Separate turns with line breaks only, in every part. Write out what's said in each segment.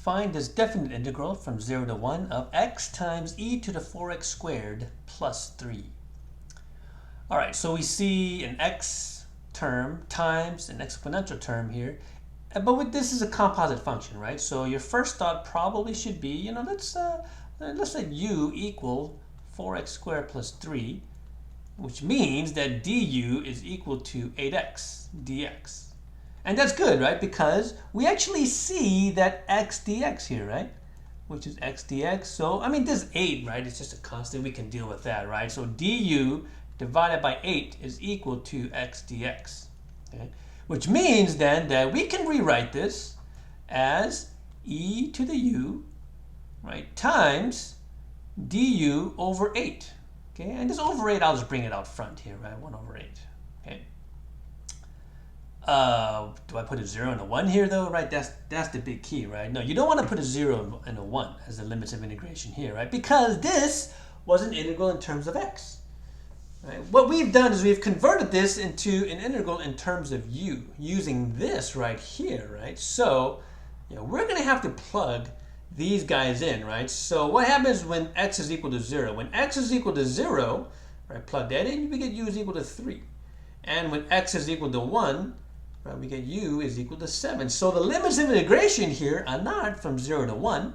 Find this definite integral from 0 to 1 of x times e to the 4x squared plus 3. All right, so we see an x term times an exponential term here. But this is a composite function, right? So your first thought probably should be, let's let u equal 4x squared plus 3, which means that du is equal to 8x dx. And that's good, right? Because we actually see that x dx here, right? Which is x dx. So, this 8, right? It's just a constant. We can deal with that, right? So du divided by 8 is equal to x dx. Okay? Which means then that we can rewrite this as e to the u, right, times du over 8. Okay? And this over 8, I'll just bring it out front here, right? 1 over 8. Okay? Do I put a 0 and a 1 here though? Right, that's the big key, right? No, you don't want to put a 0 and a 1 as the limits of integration here, right? Because this was an integral in terms of x. Right? What we've done is we've converted this into an integral in terms of u using this right here, right? So, we're going to have to plug these guys in, right? So what happens when x is equal to 0? When x is equal to 0, right, plug that in, we get u is equal to 3. And when x is equal to 1, right, we get u is equal to 7. So the limits of integration here are not from 0 to 1.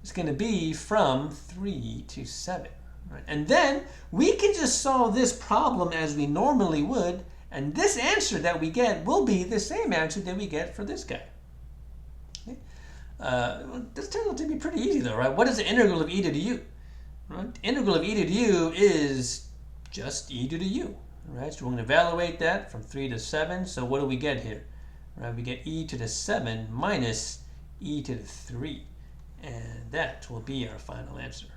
It's going to be from 3 to 7. Right? And then we can just solve this problem as we normally would, and this answer that we get will be the same answer that we get for this guy. Okay? This turns out to be pretty easy though, right? What is the integral of e to the u? Right? The integral of e to the u is just e to the u. Right? So we're going to evaluate that from 3 to 7. So what do we get here? Right? We get e to the 7 minus e to the 3. And that will be our final answer.